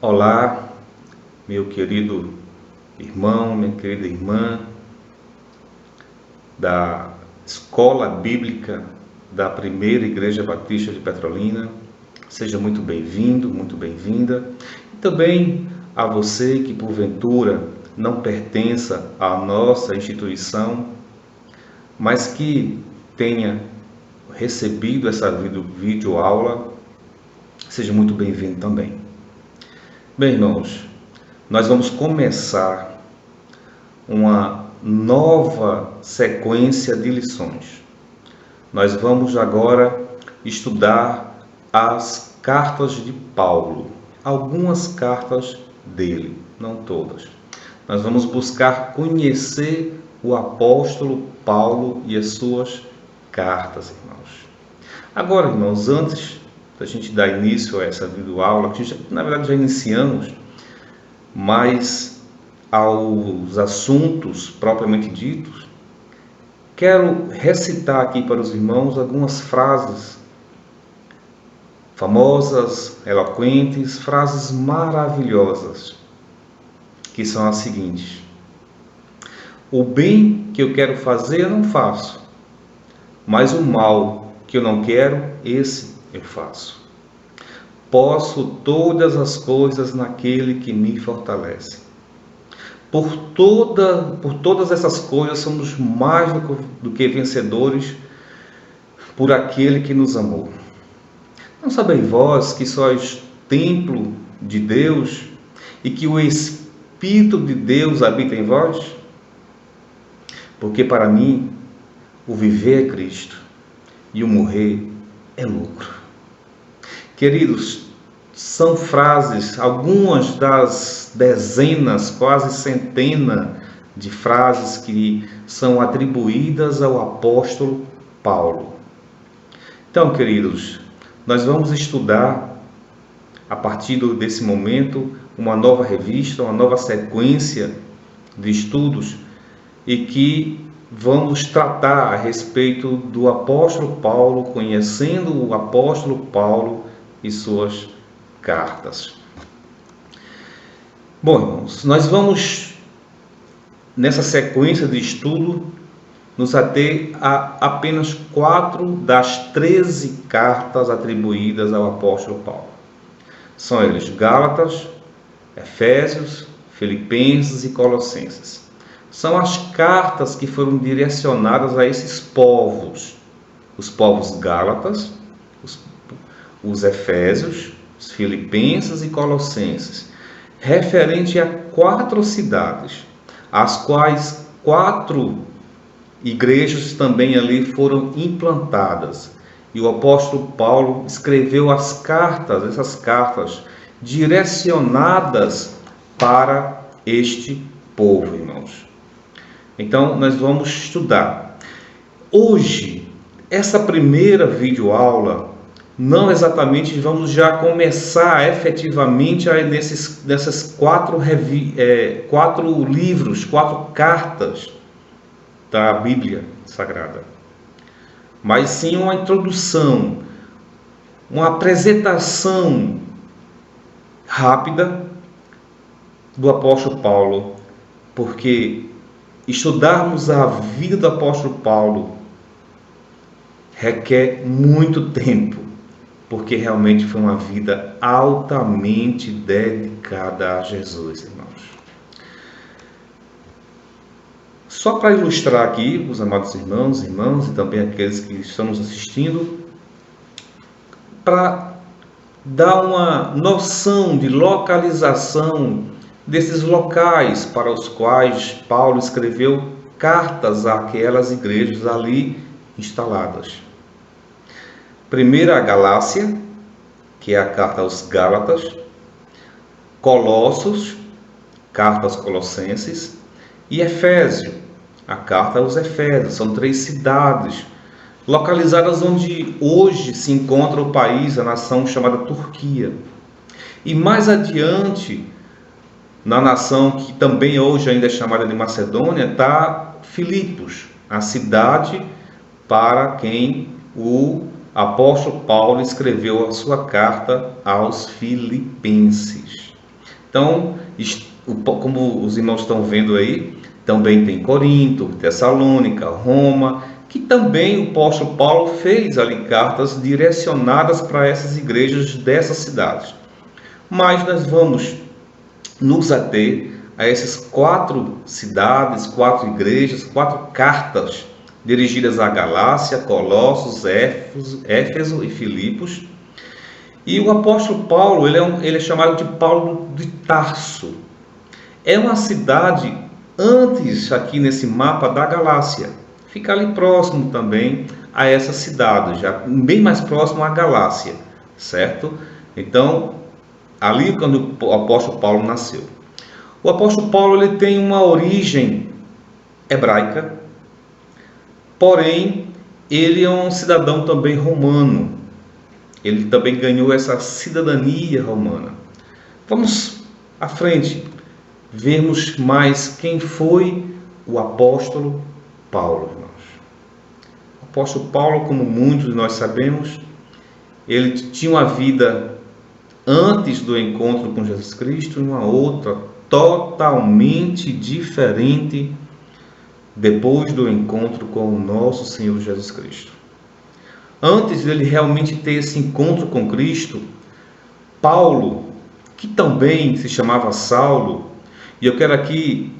Olá, meu querido irmão, minha querida irmã da Escola Bíblica da Primeira Igreja Batista de Petrolina. Seja muito bem-vindo, muito bem-vinda. E também a você que porventura não pertença à nossa instituição, mas que tenha recebido essa videoaula, seja muito bem-vindo também. Bem, irmãos, nós vamos começar uma nova sequência de lições. Nós vamos agora estudar as cartas de Paulo, algumas cartas dele, não todas. Nós vamos buscar conhecer o apóstolo Paulo e as suas cartas, irmãos. Agora, irmãos, antes da gente dar início a essa videoaula, que na verdade já iniciamos, mas aos assuntos propriamente ditos, quero recitar aqui para os irmãos algumas frases famosas, eloquentes, frases maravilhosas, que são as seguintes: o bem que eu quero fazer eu não faço, mas o mal que eu não quero, esse eu faço. Posso todas as coisas naquele que me fortalece. Por todas essas coisas somos mais do que vencedores por aquele que nos amou. Não sabeis vós que sois templo de Deus e que o Espírito de Deus habita em vós? Porque para mim o viver é Cristo e o morrer é lucro. Queridos, são frases, algumas das dezenas, quase centena de frases que são atribuídas ao apóstolo Paulo. Então, queridos, nós vamos estudar, a partir desse momento, uma nova revista, uma nova sequência de estudos e que vamos tratar a respeito do apóstolo Paulo, conhecendo o apóstolo Paulo e suas cartas. Bom, irmãos, nós vamos, nessa sequência de estudo, nos ater a apenas 4 das 13 cartas atribuídas ao apóstolo Paulo. São eles Gálatas, Efésios, Filipenses e Colossenses. São as cartas que foram direcionadas a esses povos. Os povos gálatas, os efésios, os filipenses e colossenses, referente a 4 cidades, as quais 4 igrejas também ali foram implantadas. E o apóstolo Paulo escreveu essas cartas direcionadas para este povo, irmãos. Então, nós vamos estudar. Hoje, essa primeira videoaula, não exatamente vamos já começar efetivamente nessas 4 livros, 4 cartas da Bíblia Sagrada, mas sim uma introdução, uma apresentação rápida do apóstolo Paulo, porque estudarmos a vida do apóstolo Paulo requer muito tempo, porque realmente foi uma vida altamente dedicada a Jesus, irmãos. Só para ilustrar aqui, os amados irmãos e irmãs, e também aqueles que estão nos assistindo, para dar uma noção de localização desses locais para os quais Paulo escreveu cartas àquelas igrejas ali instaladas. Primeiro a Galácia, que é a carta aos Gálatas, Colossos, carta aos Colossenses, e Efésio, a carta aos Efésios. São 3 cidades localizadas onde hoje se encontra o país, a nação chamada Turquia. E mais adiante, na nação que também hoje ainda é chamada de Macedônia, está Filipos, a cidade para quem o apóstolo Paulo escreveu a sua carta aos Filipenses. Então, como os irmãos estão vendo aí, também tem Corinto, Tessalônica, Roma, que também o apóstolo Paulo fez ali cartas direcionadas para essas igrejas dessas cidades. Mas nós vamos nos ater a essas 4 cidades, 4 igrejas, 4 cartas dirigidas à Galácia, Colossos, Éfeso e Filipos. E o apóstolo Paulo, ele é chamado de Paulo de Tarso. É uma cidade antes aqui nesse mapa da Galácia. Fica ali próximo também a essa cidade, já bem mais próximo à Galácia, certo? Então, ali quando o apóstolo Paulo nasceu. O apóstolo Paulo ele tem uma origem hebraica, porém ele é um cidadão também romano. Ele também ganhou essa cidadania romana. Vamos à frente, vermos mais quem foi o apóstolo Paulo, irmãos. O apóstolo Paulo, como muitos de nós sabemos, ele tinha uma vida antes do encontro com Jesus Cristo e uma outra totalmente diferente depois do encontro com o nosso Senhor Jesus Cristo. Antes dele realmente ter esse encontro com Cristo, Paulo, que também se chamava Saulo, e eu quero aqui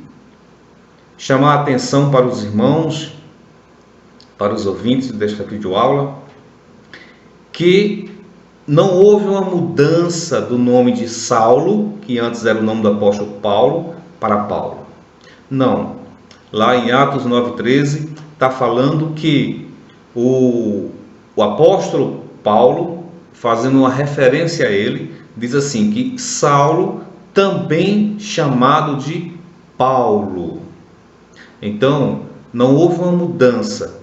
chamar a atenção para os irmãos, para os ouvintes desta videoaula, que não houve uma mudança do nome de Saulo, que antes era o nome do apóstolo Paulo, para Paulo. Não. Lá em Atos 9,13 está falando que o apóstolo Paulo, fazendo uma referência a ele, diz assim, que Saulo, também chamado de Paulo. Então, não houve uma mudança.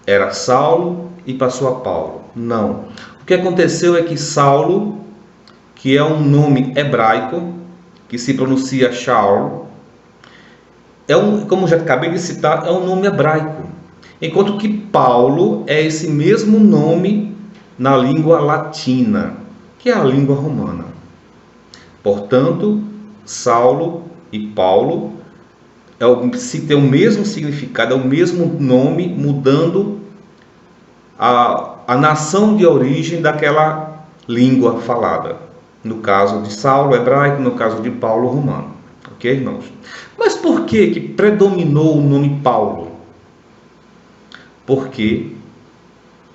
Era Saulo e passou a Paulo. Não. O que aconteceu é que Saulo, que é um nome hebraico, que se pronuncia Shaul, como já acabei de citar, é um nome hebraico. Enquanto que Paulo é esse mesmo nome na língua latina, que é a língua romana. Portanto, Saulo e Paulo se tem o mesmo significado, é o mesmo nome, mudando a nação de origem daquela língua falada. No caso de Saulo, hebraico, no caso de Paulo, romano. Ok, irmãos? Mas por que predominou o nome Paulo? Porque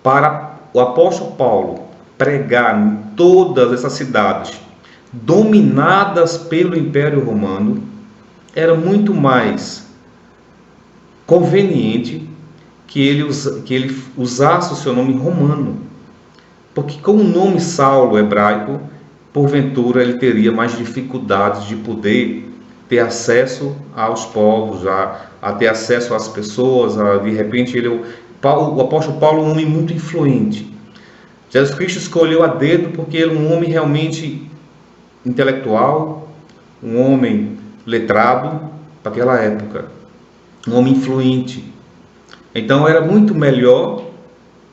para o apóstolo Paulo pregar em todas essas cidades dominadas pelo Império Romano, era muito mais conveniente que ele usasse o seu nome romano. Porque com o nome Saulo hebraico, porventura ele teria mais dificuldades de poder ter acesso aos povos, a ter acesso às pessoas, de repente o apóstolo Paulo é um homem muito influente. Jesus Cristo escolheu a dedo porque ele é um homem realmente intelectual, um homem letrado para aquela época, um homem influente. Então era muito melhor,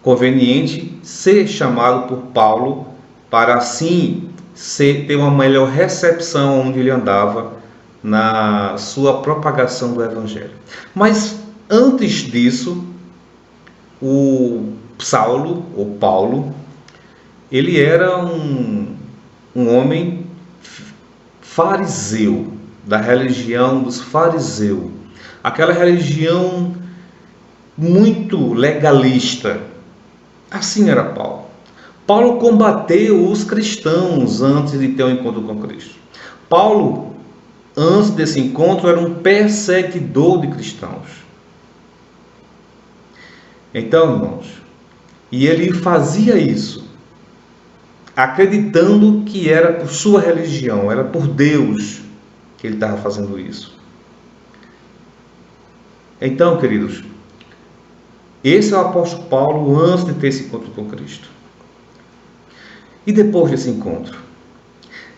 conveniente, ser chamado por Paulo para assim ter uma melhor recepção onde ele andava na sua propagação do Evangelho. Mas antes disso, o Saulo, ou Paulo, ele era um homem fariseu, da religião dos fariseus. Aquela religião muito legalista. Assim era Paulo. Paulo combateu os cristãos antes de ter um encontro com Cristo. Paulo, antes desse encontro, era um perseguidor de cristãos. Então, irmãos, e ele fazia isso, acreditando que era por sua religião, era por Deus que ele estava fazendo isso. Então, queridos, esse é o apóstolo Paulo antes de ter esse encontro com Cristo. E depois desse encontro?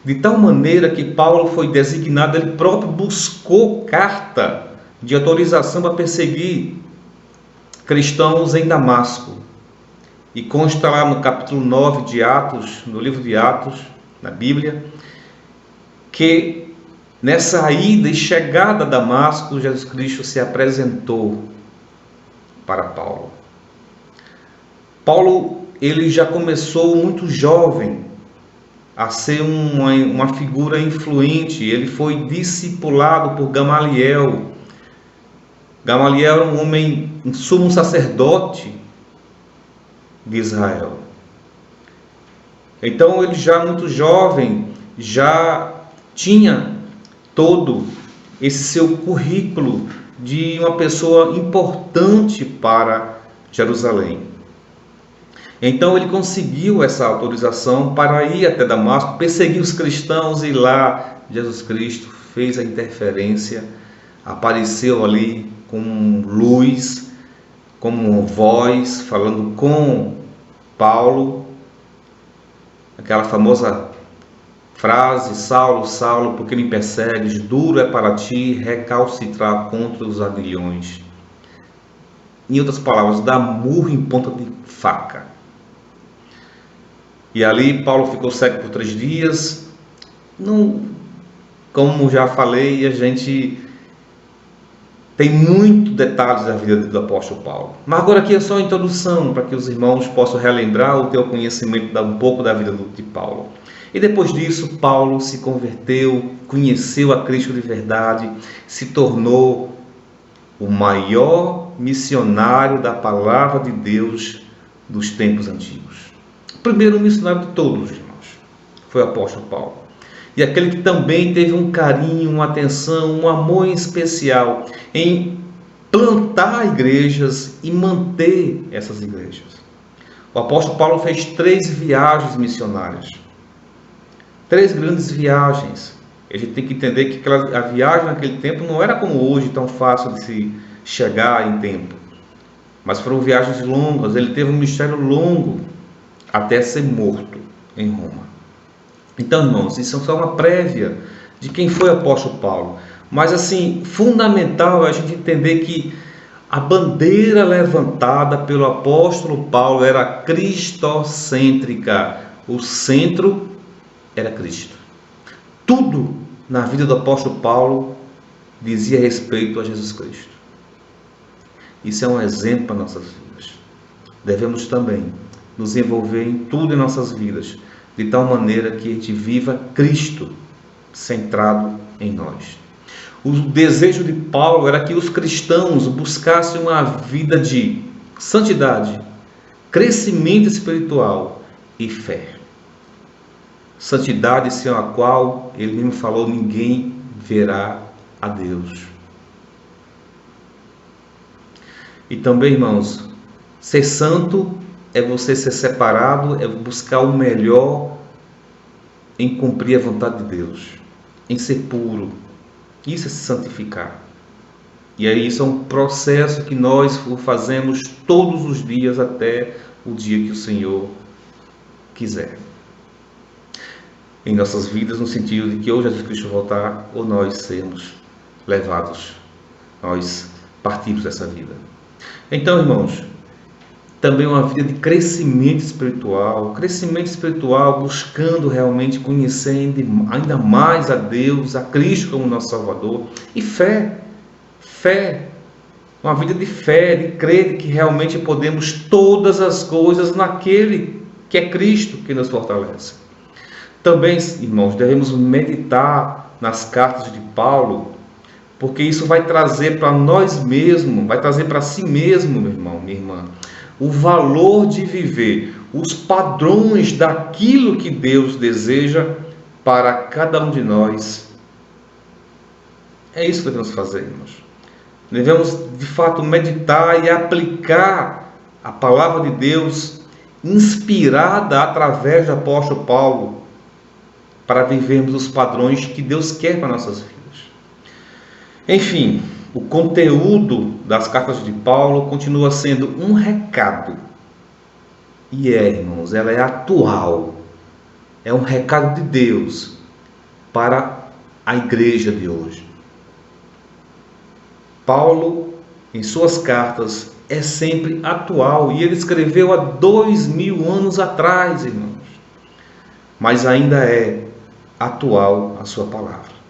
De tal maneira que Paulo foi designado, ele próprio buscou carta de autorização para perseguir cristãos em Damasco. E consta lá no capítulo 9 de Atos, no livro de Atos, na Bíblia, que nessa ida e chegada a Damasco, Jesus Cristo se apresentou para Paulo. Paulo, ele já começou muito jovem a ser uma figura influente. Ele foi discipulado por Gamaliel. Gamaliel era um homem, um sumo sacerdote de Israel. Então ele já muito jovem, já tinha todo esse seu currículo de uma pessoa importante para Jerusalém. Então ele conseguiu essa autorização para ir até Damasco, perseguir os cristãos, e lá Jesus Cristo fez a interferência, apareceu ali com luz, como voz, falando com Paulo, aquela famosa frase: Saulo, Saulo, por que me persegues? Duro é para ti recalcitrar contra os aguilhões. Em outras palavras, dar murro em ponta de faca. E ali Paulo ficou cego por 3 dias. Não, como já falei, a gente tem muitos detalhes da vida do apóstolo Paulo. Mas agora aqui é só a introdução, para que os irmãos possam relembrar o teu conhecimento um pouco da vida de Paulo. E depois disso, Paulo se converteu, conheceu a Cristo de verdade, se tornou o maior missionário da palavra de Deus dos tempos antigos. O primeiro missionário de todos, irmãos, foi o apóstolo Paulo. E aquele que também teve um carinho, uma atenção, um amor especial em plantar igrejas e manter essas igrejas. O apóstolo Paulo fez 3 viagens missionárias. 3 grandes viagens. A gente tem que entender que a viagem naquele tempo não era como hoje, tão fácil de se chegar em tempo. Mas foram viagens longas. Ele teve um ministério longo até ser morto em Roma. Então, irmãos, isso é só uma prévia de quem foi o apóstolo Paulo. Mas, assim, fundamental é a gente entender que a bandeira levantada pelo apóstolo Paulo era cristocêntrica. O centro era Cristo. Tudo na vida do apóstolo Paulo dizia respeito a Jesus Cristo. Isso é um exemplo para nossas vidas. Devemos também nos envolver em tudo em nossas vidas, de tal maneira que a gente viva Cristo centrado em nós. O desejo de Paulo era que os cristãos buscassem uma vida de santidade, crescimento espiritual e fé. Santidade sem a qual, ele mesmo falou, ninguém verá a Deus. E também, irmãos, ser santo é você ser separado, é buscar o melhor em cumprir a vontade de Deus, em ser puro. Isso é se santificar. E aí isso é um processo que nós fazemos todos os dias até o dia que o Senhor quiser. Em nossas vidas, no sentido de que ou Jesus Cristo voltar, ou nós sermos levados, nós partimos dessa vida. Então, irmãos, também uma vida de crescimento espiritual buscando realmente conhecer ainda mais a Deus, a Cristo como nosso Salvador, e fé, uma vida de fé, de crer que realmente podemos todas as coisas naquele que é Cristo que nos fortalece. Também, irmãos, devemos meditar nas cartas de Paulo, porque isso vai trazer para nós mesmos, vai trazer para si mesmo, meu irmão, minha irmã, o valor de viver, os padrões daquilo que Deus deseja para cada um de nós. É isso que devemos fazer, irmãos. Devemos, de fato, meditar e aplicar a palavra de Deus, inspirada através do apóstolo Paulo, para vivermos os padrões que Deus quer para nossas vidas. Enfim, o conteúdo das cartas de Paulo continua sendo um recado. E irmãos, ela é atual. É um recado de Deus para a igreja de hoje. Paulo, em suas cartas, é sempre atual. E ele escreveu há 2000 anos atrás, irmãos. Mas ainda é atual a sua palavra.